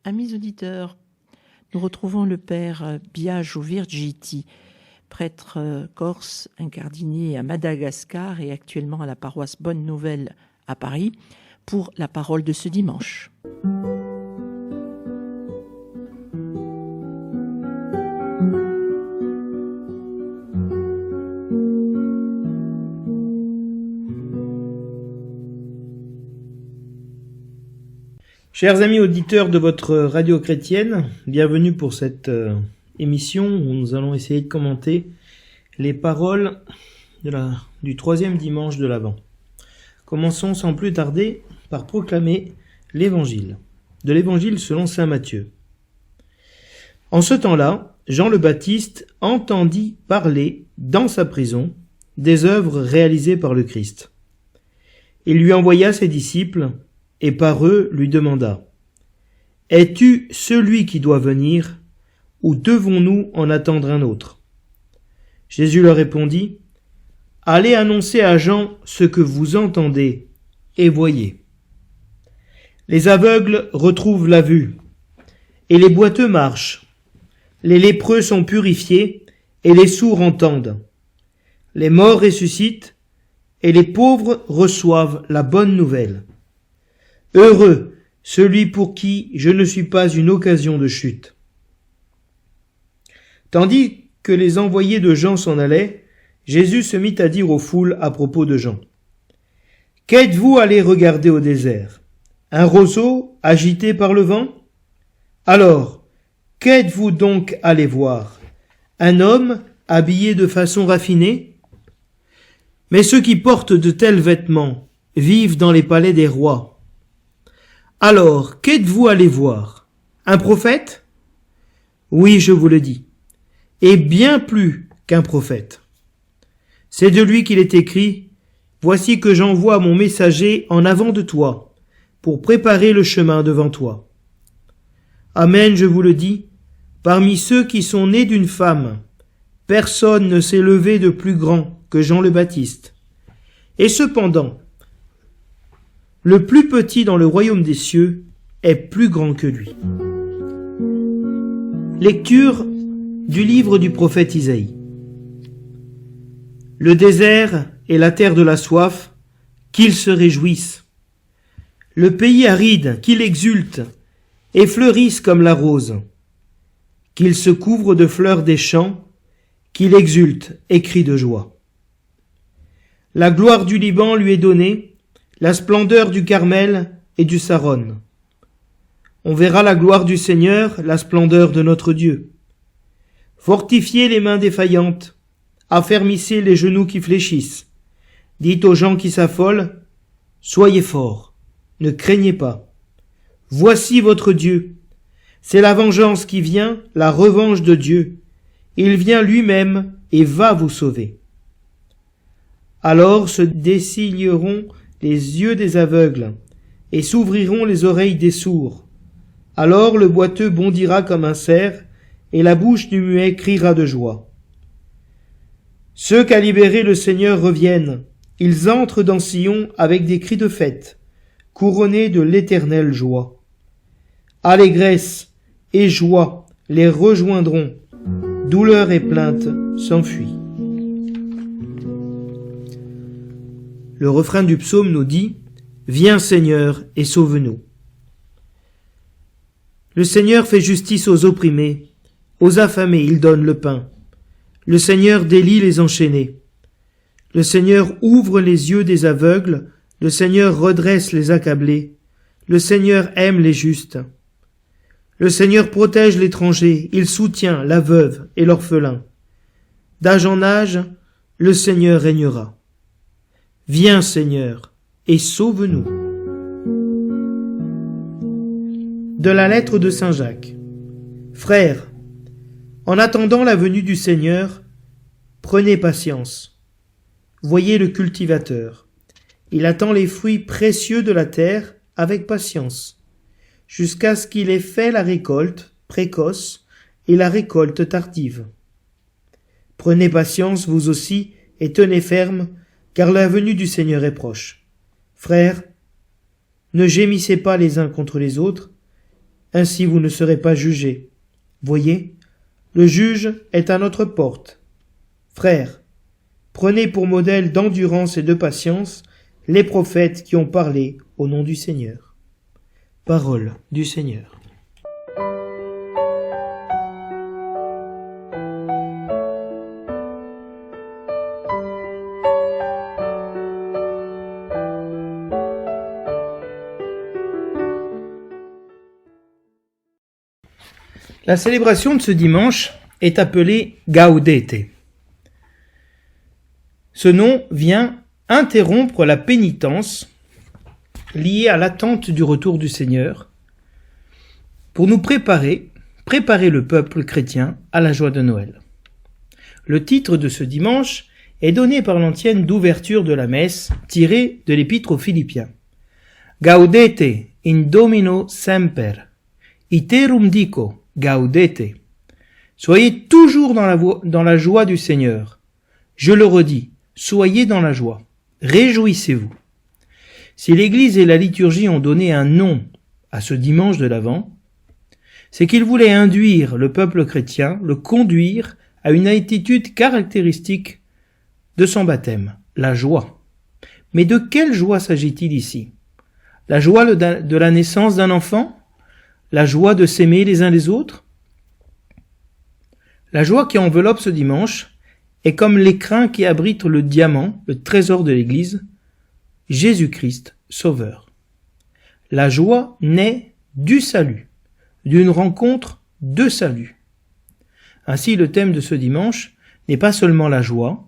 Amis auditeurs, nous retrouvons le père Biagio Virgiti, prêtre corse incardiné à Madagascar et actuellement à la paroisse Bonne Nouvelle à Paris, pour la parole de ce dimanche. Chers amis auditeurs de votre radio chrétienne, bienvenue pour cette émission où nous allons essayer de commenter les paroles du troisième dimanche de l'Avent. Commençons sans plus tarder par proclamer l'évangile, de l'évangile selon saint Matthieu. En ce temps-là, Jean le Baptiste entendit parler dans sa prison des œuvres réalisées par le Christ. Il lui envoya ses disciples et par eux lui demanda : « Es-tu celui qui doit venir, ou devons-nous en attendre un autre ?» Jésus leur répondit : « Allez annoncer à Jean ce que vous entendez et voyez. Les aveugles retrouvent la vue, et les boiteux marchent. Les lépreux sont purifiés, et les sourds entendent. Les morts ressuscitent, et les pauvres reçoivent la bonne nouvelle. Heureux celui pour qui je ne suis pas une occasion de chute. » Tandis que les envoyés de Jean s'en allaient, Jésus se mit à dire aux foules à propos de Jean : « Qu'êtes-vous allés regarder au désert ? Un roseau agité par le vent ? Alors, qu'êtes-vous donc allés voir ? Un homme habillé de façon raffinée ? Mais ceux qui portent de tels vêtements vivent dans les palais des rois. Alors, qu'êtes-vous allés voir ? Un prophète ? Oui, je vous le dis, et bien plus qu'un prophète. C'est de lui qu'il est écrit : « Voici que j'envoie mon messager en avant de toi, pour préparer le chemin devant toi. » Amen, je vous le dis, parmi ceux qui sont nés d'une femme, personne ne s'est levé de plus grand que Jean le Baptiste. Et cependant, le plus petit dans le royaume des cieux est plus grand que lui. Lecture du livre du prophète Isaïe. Le désert et la terre de la soif, qu'ils se réjouissent. Le pays aride, qu'il exulte et fleurisse comme la rose. Qu'il se couvre de fleurs des champs, qu'il exulte et crie de joie. La gloire du Liban lui est donnée, la splendeur du Carmel et du Saron. On verra la gloire du Seigneur, la splendeur de notre Dieu. Fortifiez les mains défaillantes, affermissez les genoux qui fléchissent. Dites aux gens qui s'affolent : soyez forts, ne craignez pas. Voici votre Dieu. C'est la vengeance qui vient, la revanche de Dieu. Il vient lui-même et va vous sauver. Alors se dessilleront les yeux des aveugles, et s'ouvriront les oreilles des sourds. Alors le boiteux bondira comme un cerf, et la bouche du muet criera de joie. Ceux qu'a libérés le Seigneur reviennent, ils entrent dans Sion avec des cris de fête, couronnés de l'éternelle joie. Allégresse et joie les rejoindront, douleur et plainte s'enfuient. Le refrain du psaume nous dit : « Viens Seigneur et sauve-nous. » Le Seigneur fait justice aux opprimés, aux affamés il donne le pain. Le Seigneur délie les enchaînés. Le Seigneur ouvre les yeux des aveugles, le Seigneur redresse les accablés. Le Seigneur aime les justes. Le Seigneur protège l'étranger, il soutient la veuve et l'orphelin. D'âge en âge, le Seigneur régnera. Viens Seigneur, et sauve-nous. De la lettre de saint Jacques. Frères, en attendant la venue du Seigneur, prenez patience. Voyez le cultivateur. Il attend les fruits précieux de la terre avec patience, jusqu'à ce qu'il ait fait la récolte précoce et la récolte tardive. Prenez patience, vous aussi, et tenez ferme, car la venue du Seigneur est proche. Frères, ne gémissez pas les uns contre les autres, ainsi vous ne serez pas jugés. Voyez, le juge est à notre porte. Frères, prenez pour modèle d'endurance et de patience les prophètes qui ont parlé au nom du Seigneur. Parole du Seigneur. La célébration de ce dimanche est appelée Gaudete. Ce nom vient interrompre la pénitence liée à l'attente du retour du Seigneur pour nous préparer le peuple chrétien à la joie de Noël. Le titre de ce dimanche est donné par l'antienne d'ouverture de la messe tirée de l'épître aux Philippiens. Gaudete in Domino semper, iterum dico, gaudete. Soyez toujours dans la joie du Seigneur. Je le redis, soyez dans la joie. Réjouissez-vous. Si l'Église et la liturgie ont donné un nom à ce dimanche de l'Avent, c'est qu'ils voulaient induire le peuple chrétien, le conduire à une attitude caractéristique de son baptême, la joie. Mais de quelle joie s'agit-il ici? La joie de la naissance d'un enfant? La joie de s'aimer les uns les autres? La joie qui enveloppe ce dimanche est comme l'écrin qui abrite le diamant, le trésor de l'Église, Jésus-Christ, Sauveur. La joie naît du salut, d'une rencontre de salut. Ainsi, le thème de ce dimanche n'est pas seulement la joie,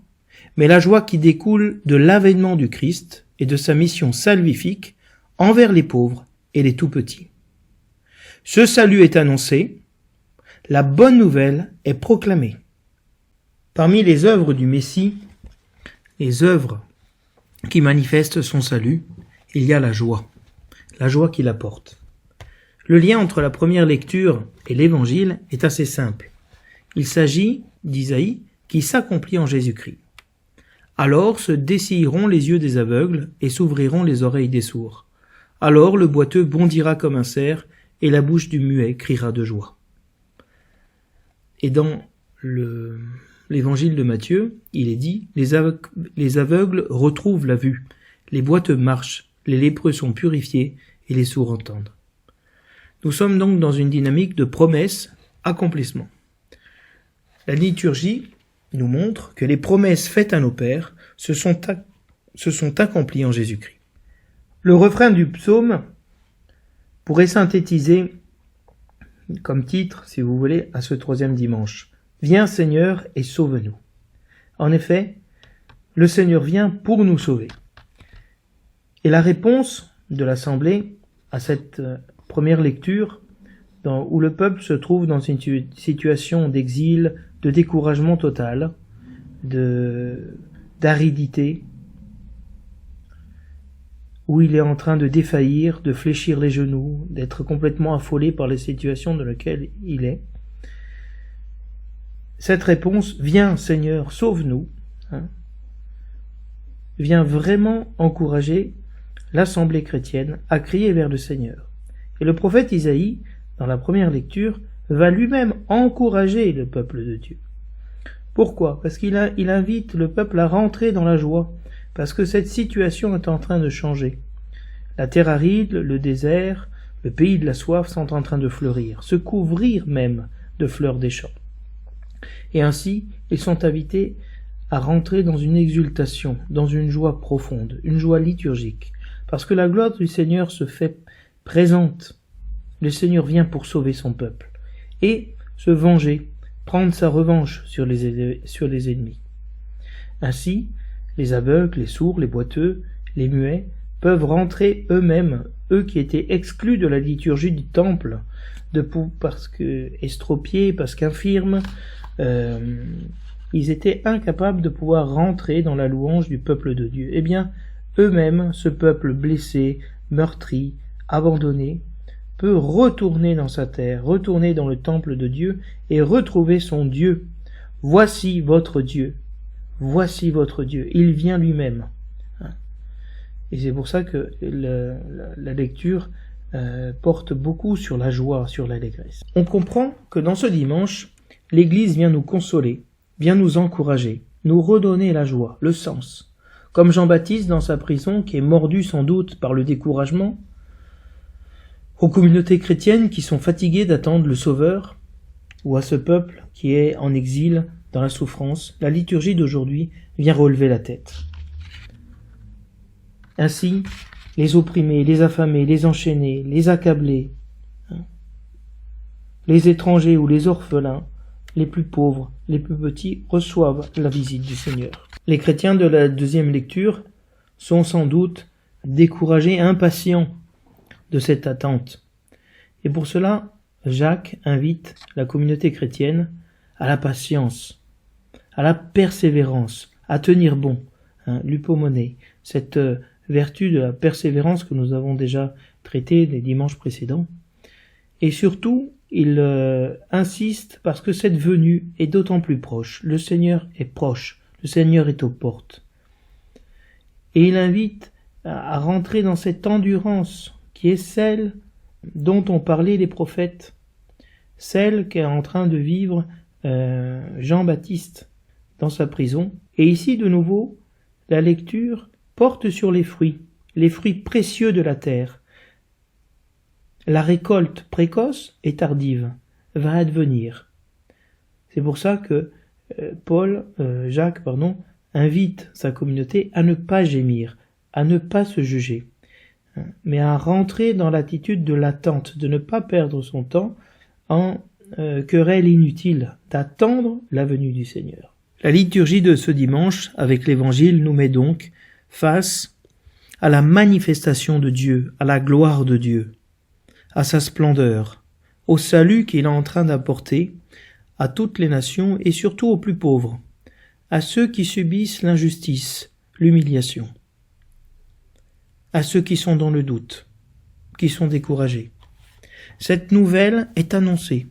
mais la joie qui découle de l'avènement du Christ et de sa mission salvifique envers les pauvres et les tout-petits. Ce salut est annoncé, la bonne nouvelle est proclamée. Parmi les œuvres du Messie, les œuvres qui manifestent son salut, il y a la joie qu'il apporte. Le lien entre la première lecture et l'Évangile est assez simple. Il s'agit d'Isaïe qui s'accomplit en Jésus-Christ. Alors se dessilleront les yeux des aveugles et s'ouvriront les oreilles des sourds. Alors le boiteux bondira comme un cerf et la bouche du muet criera de joie. Et dans l'évangile de Matthieu, il est dit, les aveugles retrouvent la vue, les boiteux marchent, les lépreux sont purifiés et les sourds entendent. Nous sommes donc dans une dynamique de promesse, accomplissement. La liturgie nous montre que les promesses faites à nos pères se sont accomplies en Jésus-Christ. Le refrain du psaume pourrait synthétiser comme titre, si vous voulez, à ce troisième dimanche. Viens Seigneur et sauve-nous. En effet, le Seigneur vient pour nous sauver. Et la réponse de l'Assemblée à cette première lecture, où le peuple se trouve dans une situation d'exil, de découragement total, d'aridité, où il est en train de défaillir, de fléchir les genoux, d'être complètement affolé par les situations dans lesquelles il est. Cette réponse, viens Seigneur, sauve-nous, vient vraiment encourager l'assemblée chrétienne à crier vers le Seigneur. Et le prophète Isaïe, dans la première lecture, va lui-même encourager le peuple de Dieu. Pourquoi? Parce qu'il invite le peuple à rentrer dans la joie, parce que cette situation est en train de changer. La terre aride, le désert, le pays de la soif sont en train de fleurir, se couvrir même de fleurs des champs. Et ainsi, ils sont invités à rentrer dans une exultation, dans une joie profonde, une joie liturgique, parce que la gloire du Seigneur se fait présente. Le Seigneur vient pour sauver son peuple et se venger, prendre sa revanche sur les ennemis. Ainsi, les aveugles, les sourds, les boiteux, les muets peuvent rentrer eux-mêmes, eux qui étaient exclus de la liturgie du temple, parce que estropiés, parce qu'infirmes, ils étaient incapables de pouvoir rentrer dans la louange du peuple de Dieu. Eh bien, eux-mêmes, ce peuple blessé, meurtri, abandonné, peut retourner dans sa terre, retourner dans le temple de Dieu et retrouver son Dieu. Voici votre Dieu. Voici votre Dieu. Il vient lui-même. Et c'est pour ça que la lecture porte beaucoup sur la joie, sur l'allégresse. On comprend que dans ce dimanche, l'Église vient nous consoler, vient nous encourager, nous redonner la joie, le sens. Comme Jean-Baptiste dans sa prison, qui est mordu sans doute par le découragement, aux communautés chrétiennes qui sont fatiguées d'attendre le Sauveur, ou à ce peuple qui est en exil dans la souffrance, la liturgie d'aujourd'hui vient relever la tête. Ainsi, les opprimés, les affamés, les enchaînés, les accablés, les étrangers ou les orphelins, les plus pauvres, les plus petits, reçoivent la visite du Seigneur. Les chrétiens de la deuxième lecture sont sans doute découragés, impatients de cette attente. Et pour cela, Jacques invite la communauté chrétienne à la patience, à la persévérance, à tenir bon, l'hypomonée, cette vertu de la persévérance que nous avons déjà traitée les dimanches précédents. Et surtout, il insiste parce que cette venue est d'autant plus proche. Le Seigneur est proche, le Seigneur est aux portes. Et il invite à rentrer dans cette endurance qui est celle dont ont parlé les prophètes, celle qu'est en train de vivre Jean-Baptiste dans sa prison. Et ici, de nouveau, la lecture porte sur les fruits précieux de la terre. La récolte précoce et tardive va advenir. C'est pour ça que Jacques invite sa communauté à ne pas gémir, à ne pas se juger, mais à rentrer dans l'attitude de l'attente, de ne pas perdre son temps en querelle inutile, d'attendre la venue du Seigneur. La liturgie de ce dimanche, avec l'Évangile, nous met donc face à la manifestation de Dieu, à la gloire de Dieu, à sa splendeur, au salut qu'il est en train d'apporter à toutes les nations et surtout aux plus pauvres, à ceux qui subissent l'injustice, l'humiliation, à ceux qui sont dans le doute, qui sont découragés. Cette nouvelle est annoncée.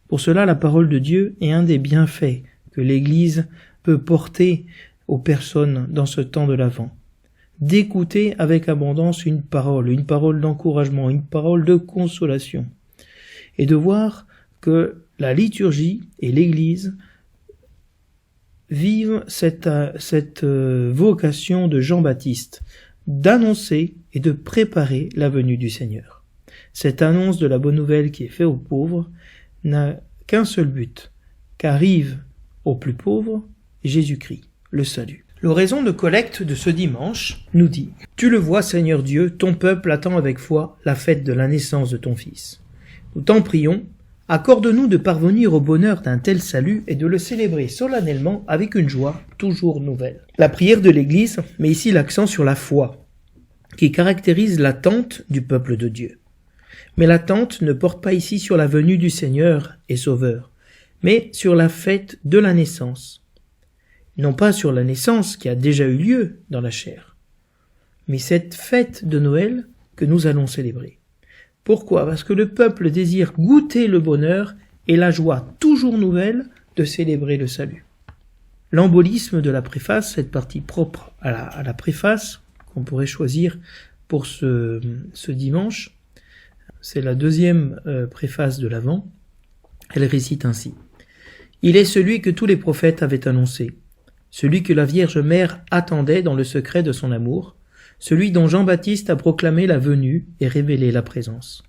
Pour cela, la parole de Dieu est un des bienfaits que l'Église peut porter aux personnes dans ce temps de l'Avent. D'écouter avec abondance une parole d'encouragement, une parole de consolation, et de voir que la liturgie et l'Église vivent cette vocation de Jean-Baptiste, d'annoncer et de préparer la venue du Seigneur. Cette annonce de la bonne nouvelle qui est faite aux pauvres n'a qu'un seul but, qu'arrive aux plus pauvres Jésus-Christ, le salut. L'oraison de collecte de ce dimanche nous dit « Tu le vois, Seigneur Dieu, ton peuple attend avec foi la fête de la naissance de ton Fils. Nous t'en prions, accorde-nous de parvenir au bonheur d'un tel salut et de le célébrer solennellement avec une joie toujours nouvelle. » La prière de l'Église met ici l'accent sur la foi, qui caractérise l'attente du peuple de Dieu. Mais l'attente ne porte pas ici sur la venue du Seigneur et Sauveur, mais sur la fête de la naissance. Non pas sur la naissance qui a déjà eu lieu dans la chair, mais cette fête de Noël que nous allons célébrer. Pourquoi ? Parce que le peuple désire goûter le bonheur et la joie toujours nouvelle de célébrer le salut. L'embolisme de la préface, cette partie propre à la préface qu'on pourrait choisir pour ce dimanche, c'est la deuxième préface de l'Avent. Elle récite ainsi. « Il est celui que tous les prophètes avaient annoncé, celui que la Vierge Mère attendait dans le secret de son amour, celui dont Jean-Baptiste a proclamé la venue et révélé la présence.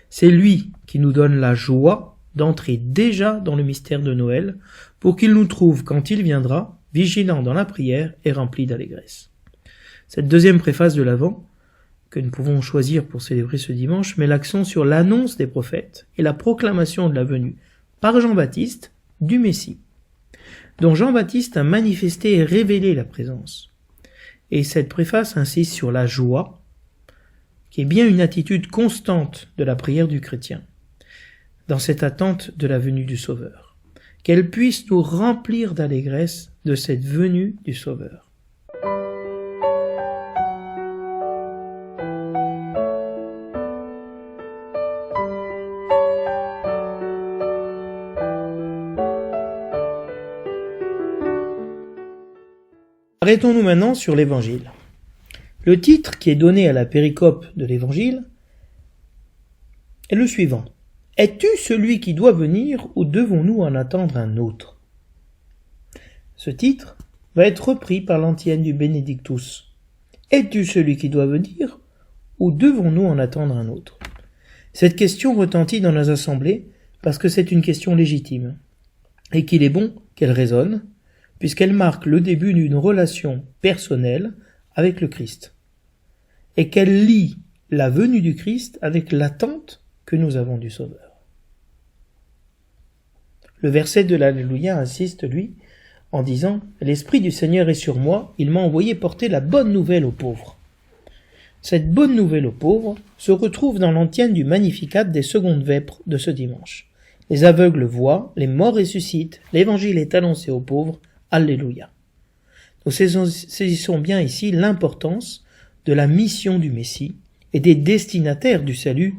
C'est lui qui nous donne la joie d'entrer déjà dans le mystère de Noël, pour qu'il nous trouve, quand il viendra, vigilants dans la prière et remplis d'allégresse. » Cette deuxième préface de l'Avent, que nous pouvons choisir pour célébrer ce dimanche, met l'accent sur l'annonce des prophètes et la proclamation de la venue par Jean-Baptiste du Messie, dont Jean-Baptiste a manifesté et révélé la présence. Et cette préface insiste sur la joie, qui est bien une attitude constante de la prière du chrétien, dans cette attente de la venue du Sauveur, qu'elle puisse nous remplir d'allégresse de cette venue du Sauveur. Arrêtons-nous maintenant sur l'Évangile. Le titre qui est donné à la péricope de l'Évangile est le suivant. Es-tu celui qui doit venir ou devons-nous en attendre un autre? Ce titre va être repris par l'antienne du Benedictus. Es-tu celui qui doit venir ou devons-nous en attendre un autre? Cette question retentit dans nos assemblées parce que c'est une question légitime et qu'il est bon qu'elle résonne puisqu'elle marque le début d'une relation personnelle avec le Christ et qu'elle lie la venue du Christ avec l'attente que nous avons du Sauveur. Le verset de l'Alléluia insiste, lui, en disant « L'Esprit du Seigneur est sur moi, il m'a envoyé porter la bonne nouvelle aux pauvres ». Cette bonne nouvelle aux pauvres se retrouve dans l'antienne du Magnificat des secondes vêpres de ce dimanche. Les aveugles voient, les morts ressuscitent, l'évangile est annoncé aux pauvres, Alléluia. Nous saisissons bien ici l'importance de la mission du Messie et des destinataires du salut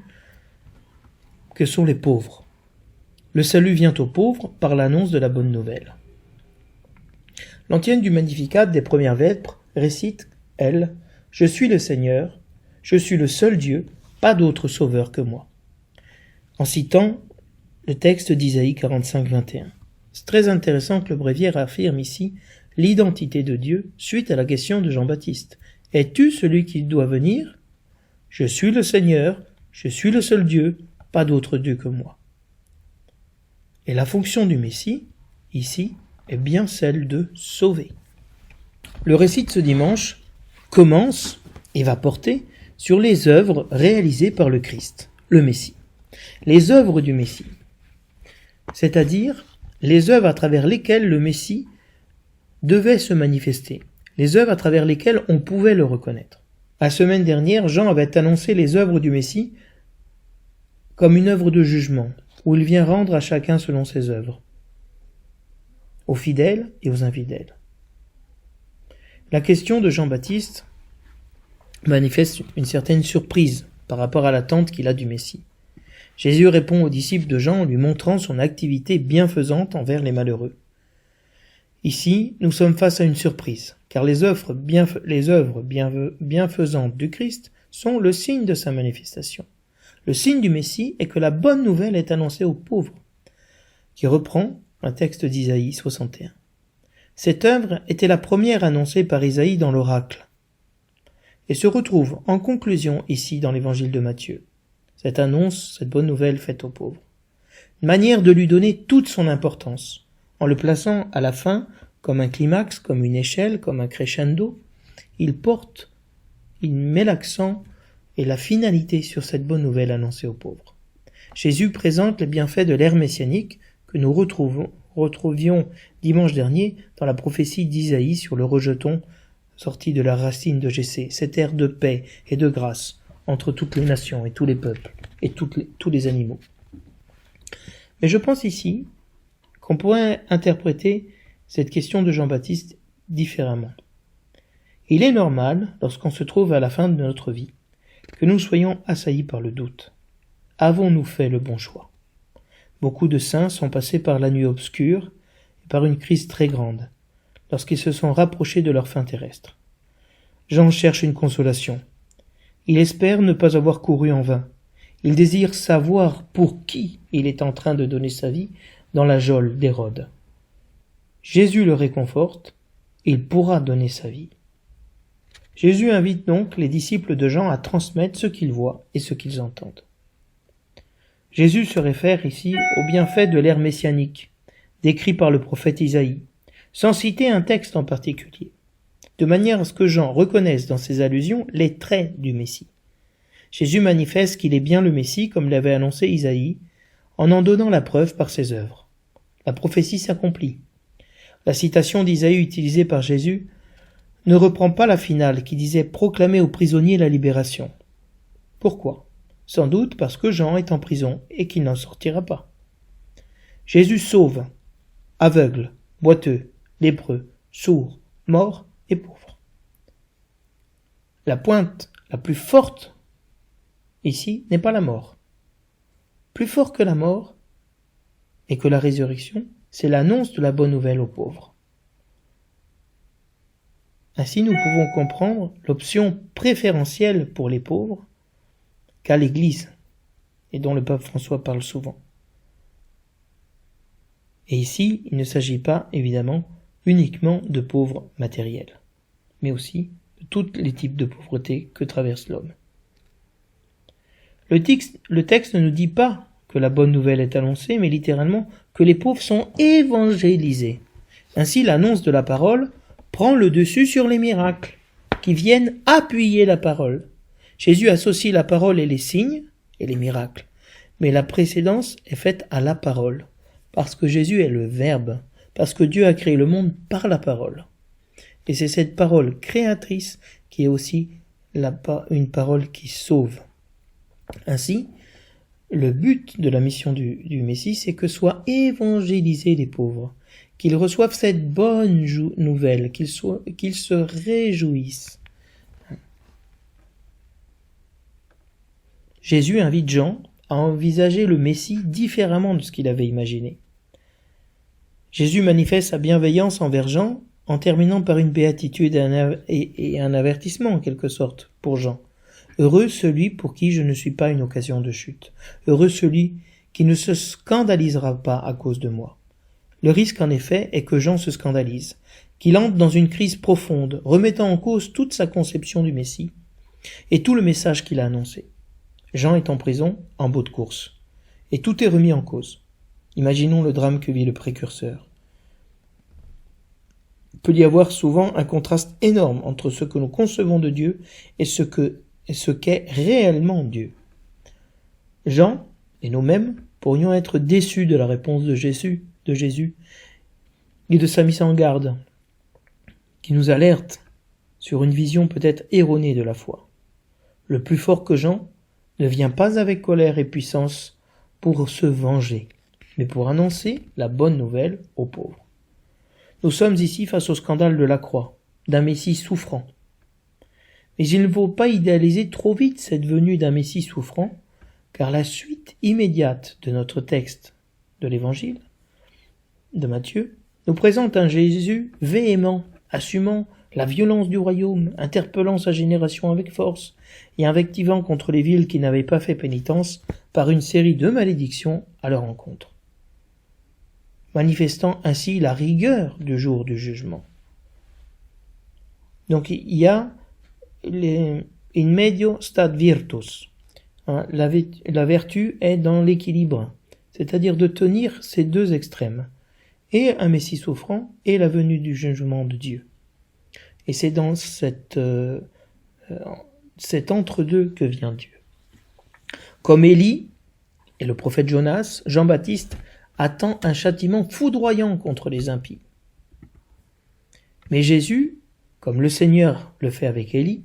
que sont les pauvres. Le salut vient aux pauvres par l'annonce de la bonne nouvelle. L'antienne du Magnificat des premières vêpres récite, elle, « Je suis le Seigneur, je suis le seul Dieu, pas d'autre sauveur que moi », en citant le texte d'Isaïe 45, 21. C'est très intéressant que le bréviaire affirme ici l'identité de Dieu suite à la question de Jean-Baptiste. « Es-tu celui qui doit venir ? Je suis le Seigneur, je suis le seul Dieu, pas d'autre Dieu que moi. » Et la fonction du Messie, ici, est bien celle de sauver. Le récit de ce dimanche commence et va porter sur les œuvres réalisées par le Christ, le Messie. Les œuvres du Messie, c'est-à-dire les œuvres à travers lesquelles le Messie devait se manifester, les œuvres à travers lesquelles on pouvait le reconnaître. La semaine dernière, Jean avait annoncé les œuvres du Messie comme une œuvre de jugement, où il vient rendre à chacun selon ses œuvres, aux fidèles et aux infidèles. La question de Jean-Baptiste manifeste une certaine surprise par rapport à l'attente qu'il a du Messie. Jésus répond aux disciples de Jean en lui montrant son activité bienfaisante envers les malheureux. Ici, nous sommes face à une surprise, car les œuvres bienfaisantes du Christ sont le signe de sa manifestation. Le signe du Messie est que la bonne nouvelle est annoncée aux pauvres, qui reprend un texte d'Isaïe 61. Cette œuvre était la première annoncée par Isaïe dans l'oracle, et se retrouve en conclusion ici dans l'évangile de Matthieu. Cette annonce, cette bonne nouvelle faite aux pauvres. Une manière de lui donner toute son importance, en le plaçant à la fin comme un climax, comme une échelle, comme un crescendo. Il met l'accent et la finalité sur cette bonne nouvelle annoncée aux pauvres. Jésus présente les bienfaits de l'ère messianique que nous retrouvions dimanche dernier dans la prophétie d'Isaïe sur le rejeton sorti de la racine de Jessé, cette ère de paix et de grâce entre toutes les nations et tous les peuples et tous les animaux. Mais je pense ici qu'on pourrait interpréter cette question de Jean-Baptiste différemment. Il est normal, lorsqu'on se trouve à la fin de notre vie, que nous soyons assaillis par le doute. Avons-nous fait le bon choix? Beaucoup de saints sont passés par la nuit obscure et par une crise très grande, lorsqu'ils se sont rapprochés de leur fin terrestre. Jean cherche une consolation. Il espère ne pas avoir couru en vain. Il désire savoir pour qui il est en train de donner sa vie dans la geôle d'Hérode. Jésus le réconforte, il pourra donner sa vie. Jésus invite donc les disciples de Jean à transmettre ce qu'ils voient et ce qu'ils entendent. Jésus se réfère ici aux bienfaits de l'ère messianique, décrit par le prophète Isaïe, sans citer un texte en particulier, de manière à ce que Jean reconnaisse dans ses allusions les traits du Messie. Jésus manifeste qu'il est bien le Messie, comme l'avait annoncé Isaïe, en donnant la preuve par ses œuvres. La prophétie s'accomplit. La citation d'Isaïe utilisée par Jésus ne reprend pas la finale qui disait « proclamer aux prisonniers la libération ». Pourquoi ? Sans doute parce que Jean est en prison et qu'il n'en sortira pas. Jésus sauve, aveugle, boiteux, lépreux, sourd, mort et pauvre. La pointe la plus forte ici n'est pas la mort. Plus fort que la mort et que la résurrection, c'est l'annonce de la bonne nouvelle aux pauvres. Ainsi, nous pouvons comprendre l'option préférentielle pour les pauvres qu'a l'Église. et dont le pape François parle souvent. Et ici, il ne s'agit pas, évidemment, uniquement de pauvres matériels, mais aussi de tous les types de pauvreté que traverse l'homme. Le texte ne nous dit pas que la bonne nouvelle est annoncée, mais littéralement que les pauvres sont évangélisés. Ainsi, l'annonce de la parole prend le dessus sur les miracles, qui viennent appuyer la parole. Jésus associe la parole et les signes, et les miracles, mais la précédence est faite à la parole, parce que Jésus est le Verbe, parce que Dieu a créé le monde par la parole. Et c'est cette parole créatrice qui est aussi une parole qui sauve. Ainsi, le but de la mission du Messie, c'est que soient évangélisés les pauvres, qu'ils reçoivent cette bonne nouvelle, qu'ils se réjouissent. Jésus invite Jean à envisager le Messie différemment de ce qu'il avait imaginé. Jésus manifeste sa bienveillance envers Jean en terminant par une béatitude et un avertissement en quelque sorte pour Jean. Heureux celui pour qui je ne suis pas une occasion de chute. Heureux celui qui ne se scandalisera pas à cause de moi. Le risque en effet est que Jean se scandalise, qu'il entre dans une crise profonde, remettant en cause toute sa conception du Messie et tout le message qu'il a annoncé. Jean est en prison, en bout de course, et tout est remis en cause. Imaginons le drame que vit le précurseur. Il peut y avoir souvent un contraste énorme entre ce que nous concevons de Dieu et ce qu'est réellement Dieu. Jean et nous-mêmes pourrions être déçus de la réponse de Jésus et de sa mise en garde, qui nous alerte sur une vision peut-être erronée de la foi. Le plus fort que Jean ne vient pas avec colère et puissance pour se venger, mais pour annoncer la bonne nouvelle aux pauvres. Nous sommes ici face au scandale de la croix, d'un Messie souffrant. Mais il ne faut pas idéaliser trop vite cette venue d'un Messie souffrant, car la suite immédiate de notre texte de l'Évangile de Matthieu nous présente un Jésus véhément, assumant la violence du royaume, interpellant sa génération avec force et invectivant contre les villes qui n'avaient pas fait pénitence par une série de malédictions à leur encontre, manifestant ainsi la rigueur du jour du jugement. Donc il y a in medio stat virtus. La vertu est dans l'équilibre, c'est-à-dire de tenir ces deux extrêmes, et un Messie souffrant et la venue du jugement de Dieu. Et c'est dans cet entre-deux que vient Dieu. Comme Élie et le prophète Jonas, Jean-Baptiste attend un châtiment foudroyant contre les impies. Mais Jésus, comme le Seigneur le fait avec Élie,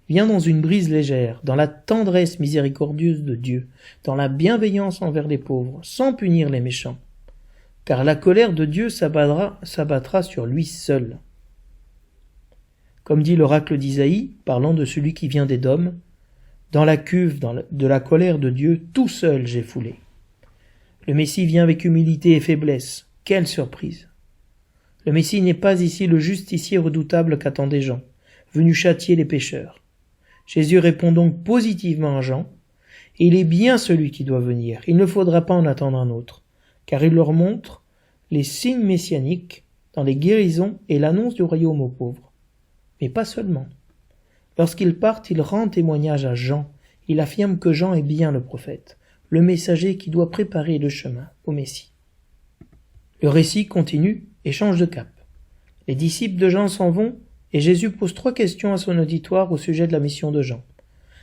vient dans une brise légère, dans la tendresse miséricordieuse de Dieu, dans la bienveillance envers les pauvres, sans punir les méchants. Car la colère de Dieu s'abattra sur lui seul. Comme dit l'oracle d'Isaïe, parlant de celui qui vient d'Édom, « Dans la cuve de la colère de Dieu, tout seul j'ai foulé. » Le Messie vient avec humilité et faiblesse. Quelle surprise! Le Messie n'est pas ici le justicier redoutable qu'attendaient Jean, venu châtier les pécheurs. Jésus répond donc positivement à Jean, et il est bien celui qui doit venir. Il ne faudra pas en attendre un autre, car il leur montre les signes messianiques dans les guérisons et l'annonce du royaume aux pauvres. Mais pas seulement. Lorsqu'il part, il rend témoignage à Jean. Il affirme que Jean est bien le prophète, le messager qui doit préparer le chemin au Messie. Le récit continue et change de cap. Les disciples de Jean s'en vont et Jésus pose 3 questions à son auditoire au sujet de la mission de Jean.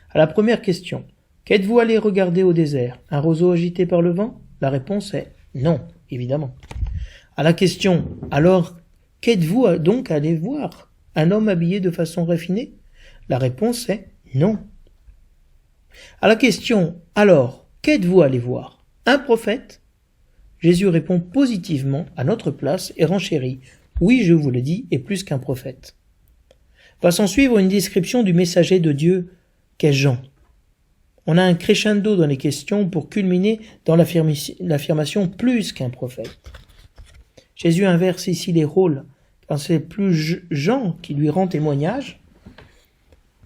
À la première question, « Qu'êtes-vous allé regarder au désert? Un roseau agité par le vent ?» La réponse est « Non, évidemment. » À la question, « Alors, qu'êtes-vous donc allé voir? Un homme habillé de façon raffinée ?» La réponse est « Non. » À la question, « Alors, qu'êtes-vous allé voir? Un prophète ?» Jésus répond positivement à notre place et renchérit « Oui, je vous le dis, et plus qu'un prophète. » Va s'en suivre une description du messager de Dieu qu'est Jean. On a un crescendo dans les questions pour culminer dans l'affirmation « plus qu'un prophète ». Jésus inverse ici les rôles, quand c'est plus Jean qui lui rend témoignage,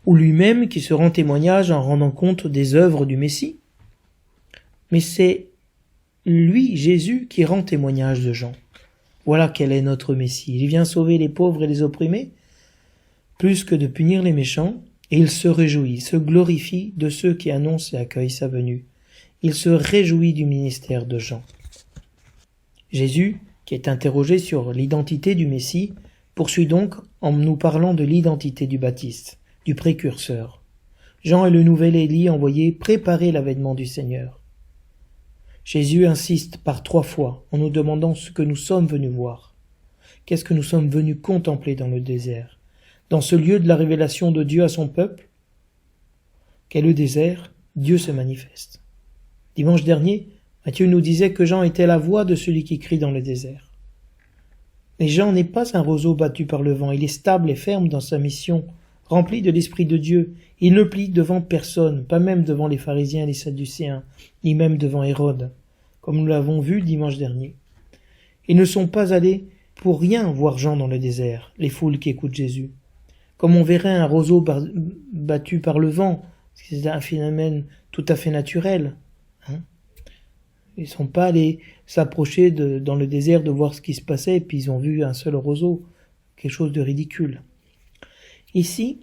ou lui-même qui se rend témoignage en rendant compte des œuvres du Messie. mais c'est lui, Jésus, qui rend témoignage de Jean. Voilà quel est notre Messie. Il vient sauver les pauvres et les opprimés, plus que de punir les méchants, et il se réjouit, se glorifie de ceux qui annoncent et accueillent sa venue. Il se réjouit du ministère de Jean. Jésus, qui est interrogé sur l'identité du Messie, poursuit donc en nous parlant de l'identité du Baptiste, du précurseur. Jean est le nouvel Élie envoyé préparer l'avènement du Seigneur. Jésus insiste par 3 fois en nous demandant ce que nous sommes venus voir. Qu'est-ce que nous sommes venus contempler dans le désert, dans ce lieu de la révélation de Dieu à son peuple? Qu'est le désert? Dieu se manifeste. Dimanche dernier, Matthieu nous disait que Jean était la voix de celui qui crie dans le désert. Mais Jean n'est pas un roseau battu par le vent, il est stable et ferme dans sa mission, rempli de l'Esprit de Dieu. Il ne plie devant personne, pas même devant les pharisiens et les sadducéens, ni même devant Hérode, comme nous l'avons vu dimanche dernier. Ils ne sont pas allés pour rien voir Jean dans le désert, les foules qui écoutent Jésus. Comme on verrait un roseau battu par le vent, c'est un phénomène tout à fait naturel. Ils ne sont pas allés s'approcher dans le désert de voir ce qui se passait, et puis ils ont vu un seul roseau, quelque chose de ridicule. Ici,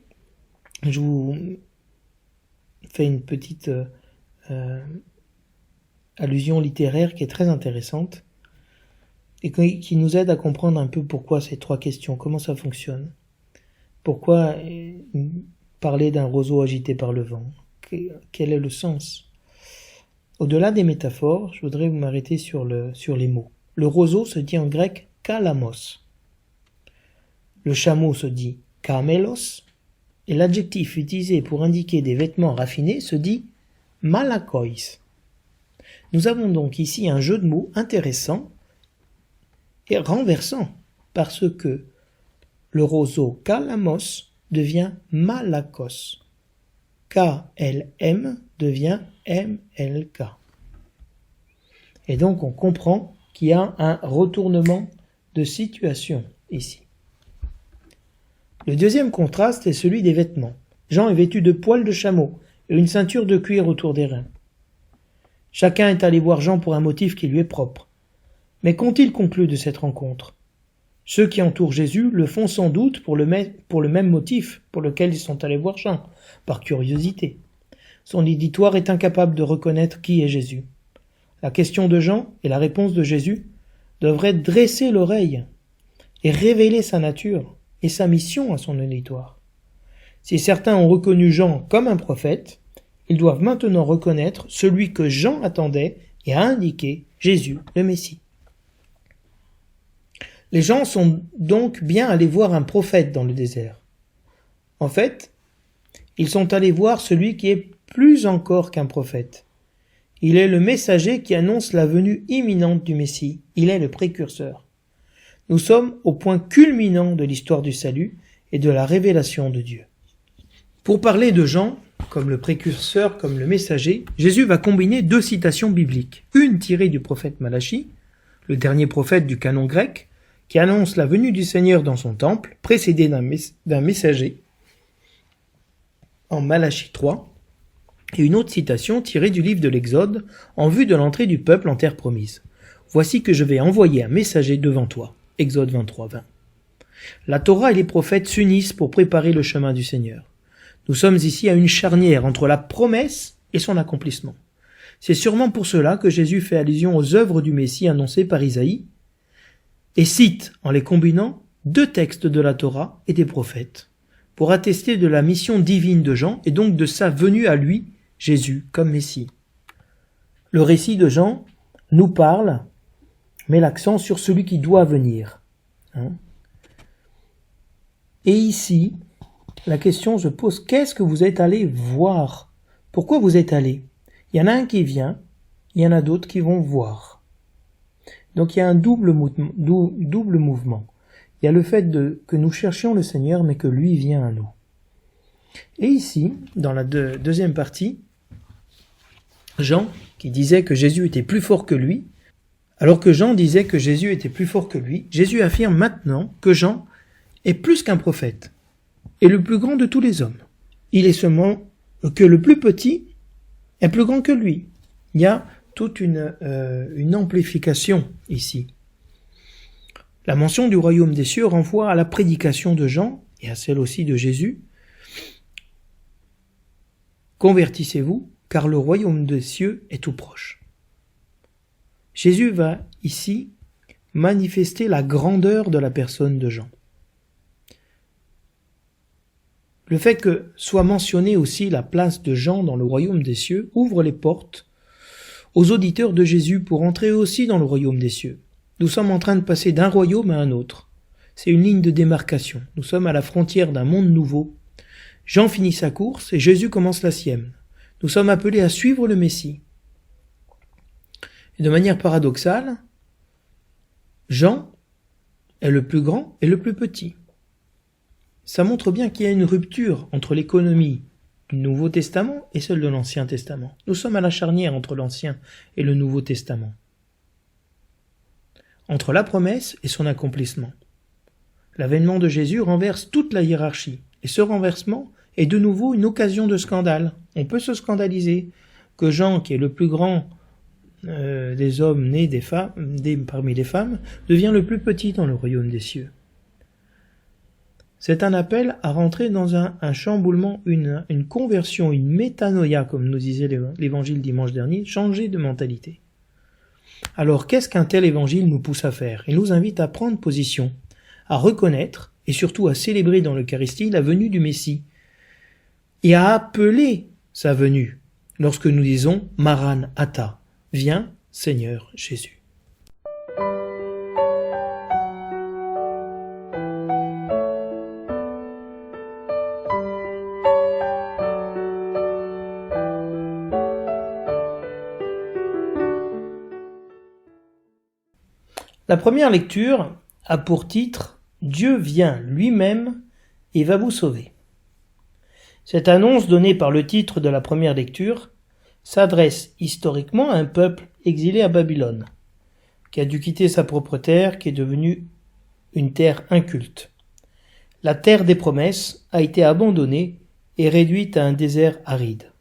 je vous fais une petite allusion littéraire qui est très intéressante et qui nous aide à comprendre un peu pourquoi ces 3 questions, comment ça fonctionne. Pourquoi parler d'un roseau agité par le vent? Quel est le sens? Au-delà des métaphores, je voudrais m'arrêter sur les mots. Le roseau se dit en grec kalamos. Le chameau se dit kamelos. Et l'adjectif utilisé pour indiquer des vêtements raffinés se dit malakois. Nous avons donc ici un jeu de mots intéressant et renversant, parce que le roseau kalamos devient malakos. KLM devient MLK. Et donc on comprend qu'il y a un retournement de situation ici. Le deuxième contraste est celui des vêtements. Jean est vêtu de poils de chameau et une ceinture de cuir autour des reins. Chacun est allé voir Jean pour un motif qui lui est propre. Mais qu'ont-ils conclu de cette rencontre? Ceux qui entourent Jésus le font sans doute pour le même motif pour lequel ils sont allés voir Jean, par curiosité. Son auditoire est incapable de reconnaître qui est Jésus. La question de Jean et la réponse de Jésus devraient dresser l'oreille et révéler sa nature et sa mission à son auditoire. Si certains ont reconnu Jean comme un prophète, ils doivent maintenant reconnaître celui que Jean attendait et a indiqué, Jésus, le Messie. Les gens sont donc bien allés voir un prophète dans le désert. En fait, ils sont allés voir celui qui est plus encore qu'un prophète. Il est le messager qui annonce la venue imminente du Messie. Il est le précurseur. Nous sommes au point culminant de l'histoire du salut et de la révélation de Dieu. Pour parler de Jean, comme le précurseur, comme le messager, Jésus va combiner 2 citations bibliques. Une tirée du prophète Malachie, le dernier prophète du canon grec, qui annonce la venue du Seigneur dans son temple, précédé d'un messager, en Malachie 3, et une autre citation tirée du livre de l'Exode, en vue de l'entrée du peuple en terre promise. Voici que je vais envoyer un messager devant toi. Exode 23, 20. La Torah et les prophètes s'unissent pour préparer le chemin du Seigneur. Nous sommes ici à une charnière entre la promesse et son accomplissement. C'est sûrement pour cela que Jésus fait allusion aux œuvres du Messie annoncées par Isaïe, et cite, en les combinant, 2 textes de la Torah et des prophètes, pour attester de la mission divine de Jean et donc de sa venue à lui, Jésus, comme Messie. Le récit de Jean nous parle, met l'accent sur celui qui doit venir. Et ici, la question se pose, qu'est-ce que vous êtes allé voir? Pourquoi vous êtes allé? Il y en a un qui vient, il y en a d'autres qui vont voir. Donc il y a un double mouvement. Il y a le fait que nous cherchions le Seigneur, mais que lui vient à nous. Et ici, dans la deuxième partie, Jean, qui disait que Jésus était plus fort que lui, alors que Jean disait que Jésus était plus fort que lui, Jésus affirme maintenant que Jean est plus qu'un prophète, et le plus grand de tous les hommes. Il est seulement que le plus petit est plus grand que lui. Il y a toute une amplification ici. La mention du royaume des cieux renvoie à la prédication de Jean et à celle aussi de Jésus. Convertissez-vous, car le royaume des cieux est tout proche. Jésus va ici manifester la grandeur de la personne de Jean. Le fait que soit mentionnée aussi la place de Jean dans le royaume des cieux ouvre les portes aux auditeurs de Jésus pour entrer aussi dans le royaume des cieux. Nous sommes en train de passer d'un royaume à un autre. C'est une ligne de démarcation. Nous sommes à la frontière d'un monde nouveau. Jean finit sa course et Jésus commence la sienne. Nous sommes appelés à suivre le Messie. Et de manière paradoxale, Jean est le plus grand et le plus petit. Ça montre bien qu'il y a une rupture entre l'économie du Nouveau Testament et celle de l'Ancien Testament. Nous sommes à la charnière entre l'Ancien et le Nouveau Testament. Entre la promesse et son accomplissement. L'avènement de Jésus renverse toute la hiérarchie. Et ce renversement est de nouveau une occasion de scandale. On peut se scandaliser que Jean, qui est le plus grand des hommes nés parmi les femmes, devient le plus petit dans le royaume des cieux. C'est un appel à rentrer dans un chamboulement, une conversion, une métanoïa, comme nous disait l'évangile dimanche dernier, changer de mentalité. Alors, qu'est-ce qu'un tel évangile nous pousse à faire? Il nous invite à prendre position, à reconnaître et surtout à célébrer dans l'Eucharistie la venue du Messie et à appeler sa venue lorsque nous disons Maran Atha, viens Seigneur Jésus. La première lecture a pour titre « Dieu vient lui-même et va vous sauver ». Cette annonce donnée par le titre de la première lecture s'adresse historiquement à un peuple exilé à Babylone, qui a dû quitter sa propre terre, qui est devenue une terre inculte. La terre des promesses a été abandonnée et réduite à un désert aride.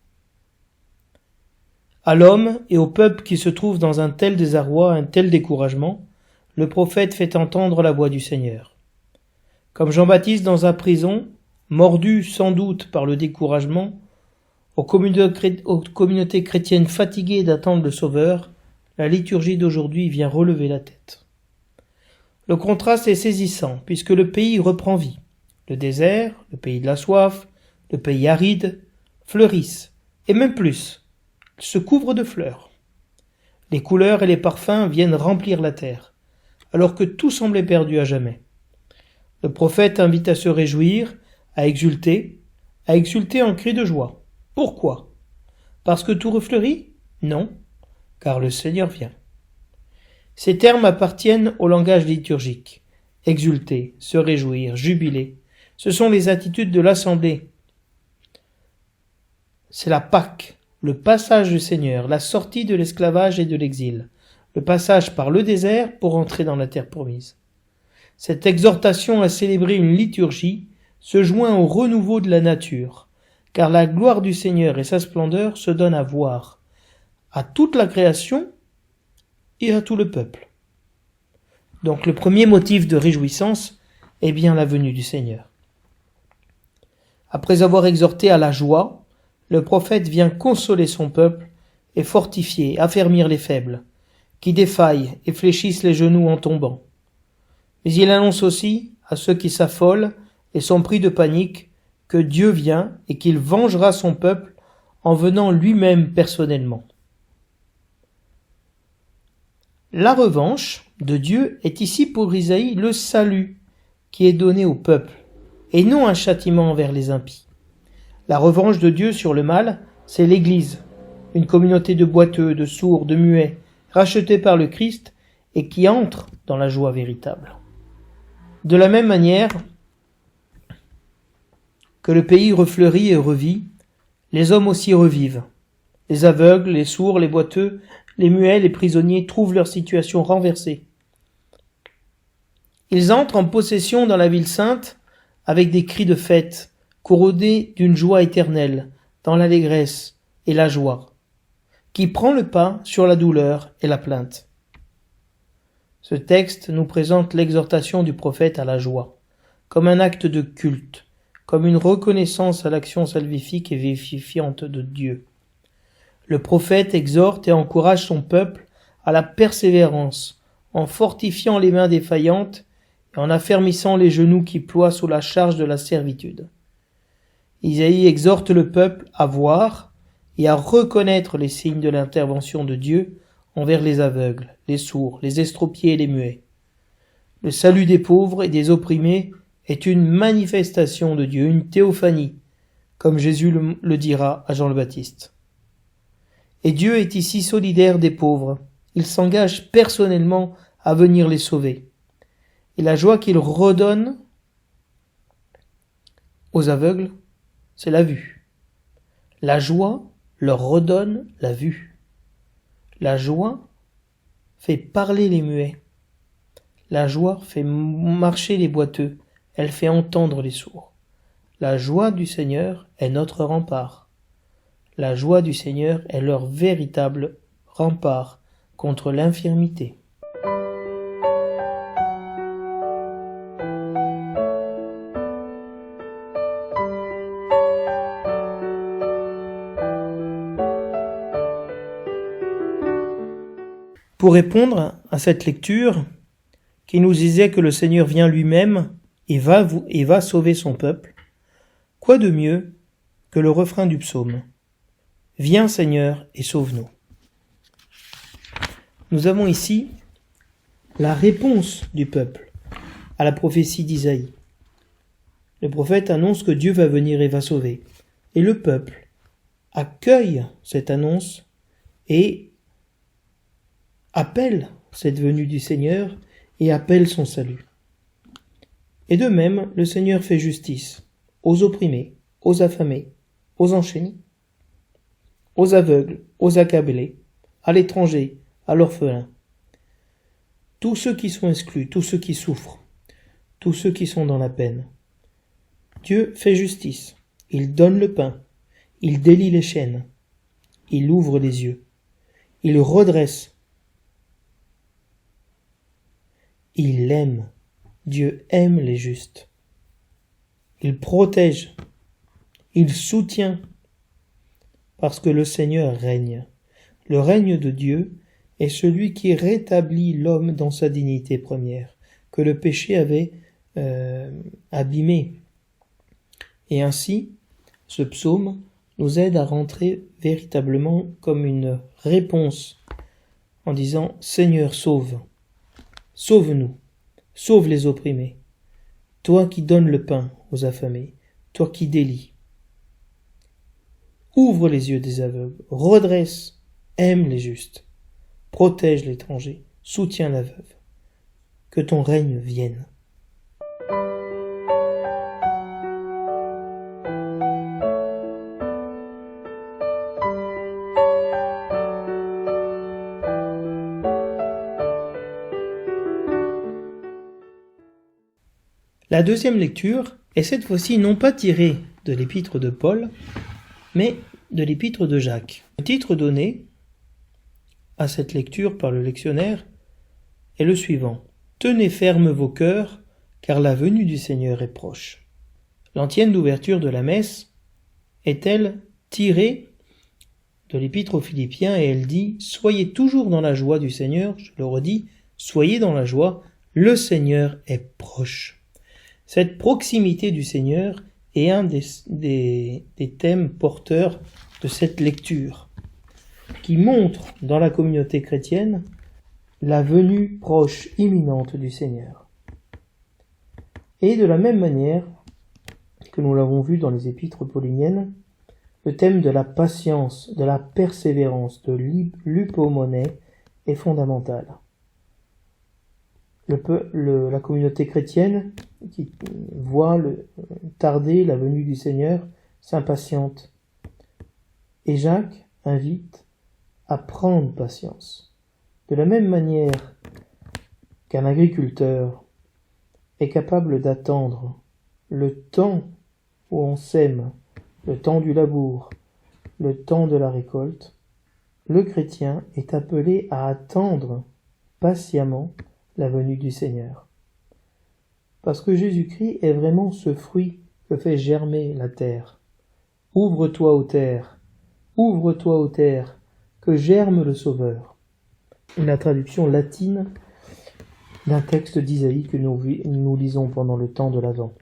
À l'homme et au peuple qui se trouve dans un tel désarroi, un tel découragement, le prophète fait entendre la voix du Seigneur. Comme Jean-Baptiste dans sa prison, mordu sans doute par le découragement, aux communautés chrétiennes fatiguées d'attendre le Sauveur, la liturgie d'aujourd'hui vient relever la tête. Le contraste est saisissant, puisque le pays reprend vie. Le désert, le pays de la soif, le pays aride, fleurissent, et même plus, se couvrent de fleurs. Les couleurs et les parfums viennent remplir la terre, alors que tout semblait perdu à jamais. Le prophète invite à se réjouir, à exulter en cris de joie. Pourquoi? Parce que tout refleurit? Non, car le Seigneur vient. Ces termes appartiennent au langage liturgique. Exulter, se réjouir, jubiler, ce sont les attitudes de l'Assemblée. C'est la Pâque, le passage du Seigneur, la sortie de l'esclavage et de l'exil, le passage par le désert pour entrer dans la terre promise. Cette exhortation à célébrer une liturgie se joint au renouveau de la nature, car la gloire du Seigneur et sa splendeur se donnent à voir à toute la création et à tout le peuple. Donc le premier motif de réjouissance est bien la venue du Seigneur. Après avoir exhorté à la joie, le prophète vient consoler son peuple et fortifier, affermir les faibles, qui défaillent et fléchissent les genoux en tombant. Mais il annonce aussi à ceux qui s'affolent et sont pris de panique que Dieu vient et qu'il vengera son peuple en venant lui-même personnellement. La revanche de Dieu est ici pour Isaïe le salut qui est donné au peuple, et non un châtiment envers les impies. La revanche de Dieu sur le mal, c'est l'Église, une communauté de boiteux, de sourds, de muets, rachetés par le Christ et qui entre dans la joie véritable. De la même manière que le pays refleurit et revit, les hommes aussi revivent. Les aveugles, les sourds, les boiteux, les muets, les prisonniers trouvent leur situation renversée. Ils entrent en possession dans la ville sainte avec des cris de fête, couronnés d'une joie éternelle, dans l'allégresse et la joie. qui prend le pas sur la douleur et la plainte. Ce texte nous présente l'exhortation du prophète à la joie, comme un acte de culte, comme une reconnaissance à l'action salvifique et vivifiante de Dieu. Le prophète exhorte et encourage son peuple à la persévérance, en fortifiant les mains défaillantes et en affermissant les genoux qui ploient sous la charge de la servitude. Isaïe exhorte le peuple à voir et à reconnaître les signes de l'intervention de Dieu envers les aveugles, les sourds, les estropiés et les muets. Le salut des pauvres et des opprimés est une manifestation de Dieu, une théophanie, comme Jésus le dira à Jean le Baptiste. Et Dieu est ici solidaire des pauvres. Il s'engage personnellement à venir les sauver. Et la joie qu'il redonne aux aveugles, c'est la vue. La joie leur redonne la vue. La joie fait parler les muets. La joie fait marcher les boiteux. Elle fait entendre les sourds. La joie du Seigneur est notre rempart. La joie du Seigneur est leur véritable rempart contre l'infirmité. Pour répondre à cette lecture, qui nous disait que le Seigneur vient lui-même et va sauver son peuple, quoi de mieux que le refrain du psaume ? Viens Seigneur et sauve-nous. Nous avons ici la réponse du peuple à la prophétie d'Isaïe. Le prophète annonce que Dieu va venir et va sauver. Et le peuple accueille cette annonce et appelle cette venue du Seigneur et appelle son salut. Et de même, le Seigneur fait justice aux opprimés, aux affamés, aux enchaînés, aux aveugles, aux accablés, à l'étranger, à l'orphelin. Tous ceux qui sont exclus, tous ceux qui souffrent, tous ceux qui sont dans la peine. Dieu fait justice, il donne le pain, il délie les chaînes, il ouvre les yeux, il redresse. Il aime. Dieu aime les justes. Il protège. Il soutient. Parce que le Seigneur règne. Le règne de Dieu est celui qui rétablit l'homme dans sa dignité première, que le péché avait abîmé. Et ainsi, ce psaume nous aide à rentrer véritablement comme une réponse en disant « Seigneur, sauve ». Sauve-nous, sauve les opprimés, toi qui donnes le pain aux affamés, toi qui délies. Ouvre les yeux des aveugles, redresse, aime les justes, protège l'étranger, soutiens la veuve. Que ton règne vienne. La deuxième lecture est cette fois-ci non pas tirée de l'épître de Paul, mais de l'épître de Jacques. Le titre donné à cette lecture par le lectionnaire est le suivant : « Tenez ferme vos cœurs, car la venue du Seigneur est proche. » L'antienne d'ouverture de la messe est-elle tirée de l'épître aux Philippiens et elle dit « Soyez toujours dans la joie du Seigneur », je le redis, soyez dans la joie, le Seigneur est proche. Cette proximité du Seigneur est un des thèmes porteurs de cette lecture, qui montre dans la communauté chrétienne la venue proche, imminente du Seigneur. Et de la même manière que nous l'avons vu dans les épîtres pauliniennes, le thème de la patience, de la persévérance, de l'hypomonée est fondamental. La communauté chrétienne qui voit tarder la venue du Seigneur s'impatiente. Et Jacques invite à prendre patience. De la même manière qu'un agriculteur est capable d'attendre le temps où on sème, le temps du labour, le temps de la récolte, le chrétien est appelé à attendre patiemment la venue du Seigneur. Parce que Jésus-Christ est vraiment ce fruit que fait germer la terre. Ouvre-toi ô terre, ouvre-toi ô terre, que germe le Sauveur. La traduction latine d'un texte d'Isaïe que nous lisons pendant le temps de l'Avent.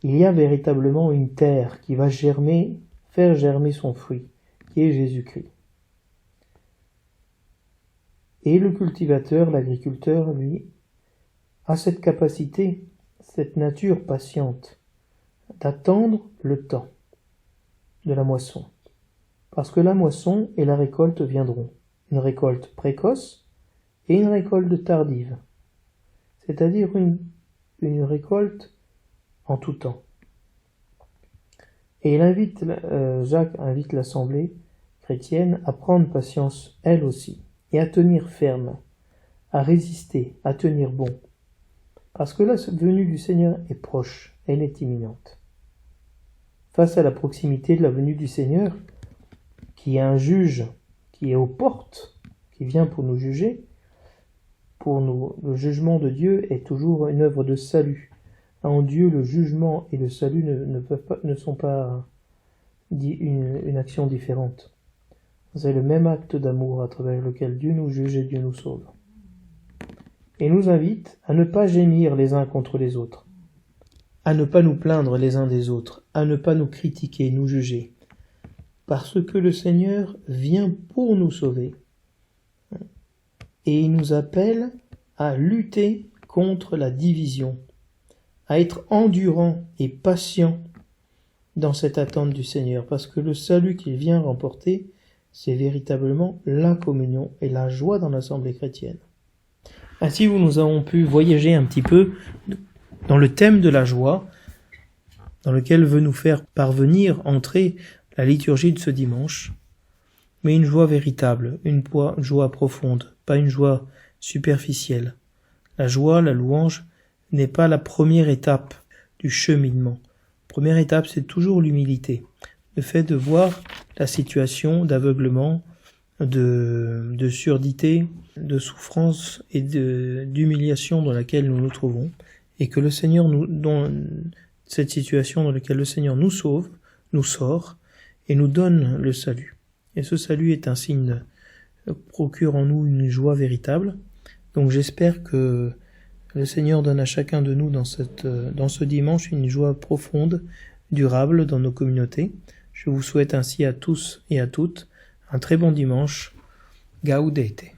Il y a véritablement une terre qui va germer, faire germer son fruit, qui est Jésus-Christ. Et le cultivateur, l'agriculteur, lui, a cette capacité, cette nature patiente, d'attendre le temps de la moisson. Parce que la moisson et la récolte viendront. Une récolte précoce et une récolte tardive. C'est-à-dire une récolte en tout temps. Et Jacques invite l'Assemblée chrétienne à prendre patience, elle aussi, et à tenir ferme, à résister, à tenir bon. Parce que la venue du Seigneur est proche, elle est imminente. Face à la proximité de la venue du Seigneur, qui est un juge, qui est aux portes, qui vient pour nous juger, pour nous, le jugement de Dieu est toujours une œuvre de salut. En Dieu, le jugement et le salut ne sont pas une action différente. C'est le même acte d'amour à travers lequel Dieu nous juge et Dieu nous sauve. Et nous invite à ne pas gémir les uns contre les autres, à ne pas nous plaindre les uns des autres, à ne pas nous critiquer, nous juger, parce que le Seigneur vient pour nous sauver. Et il nous appelle à lutter contre la division, à être endurant et patient dans cette attente du Seigneur, parce que le salut qu'il vient remporter, c'est véritablement la communion et la joie dans l'assemblée chrétienne. Ainsi, nous avons pu voyager un petit peu dans le thème de la joie, dans lequel veut nous faire parvenir, entrer la liturgie de ce dimanche, mais une joie véritable, une joie profonde, pas une joie superficielle. La joie, la louange, n'est pas la première étape du cheminement. La première étape, c'est toujours l'humilité, le fait de voir la situation d'aveuglement, de surdité, de souffrance et d'humiliation dans laquelle nous nous trouvons, et que le Seigneur dans cette situation dans laquelle le Seigneur nous sauve, nous sort et nous donne le salut. Et ce salut est un signe, procure en nous une joie véritable. Donc j'espère que le Seigneur donne à chacun de nous dans ce dimanche une joie profonde, durable dans nos communautés. Je vous souhaite ainsi à tous et à toutes un très bon dimanche. Gaudete.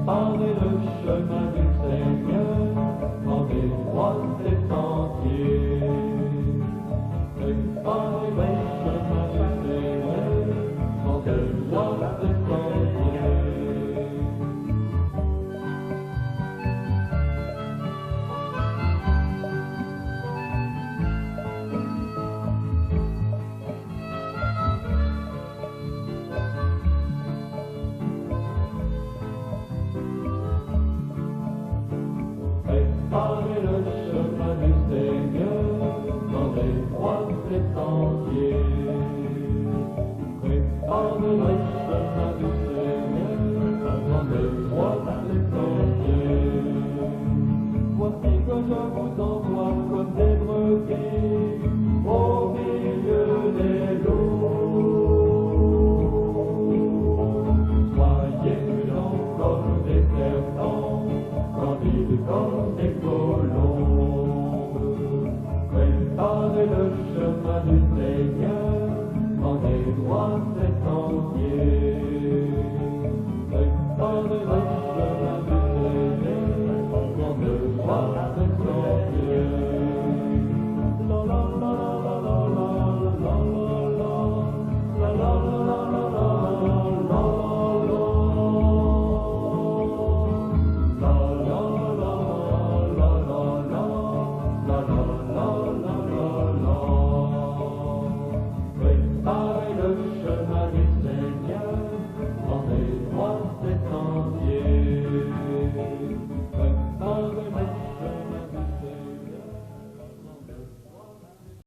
Parlez le chemin du Seigneur. prendrai le chemin du Seigneur.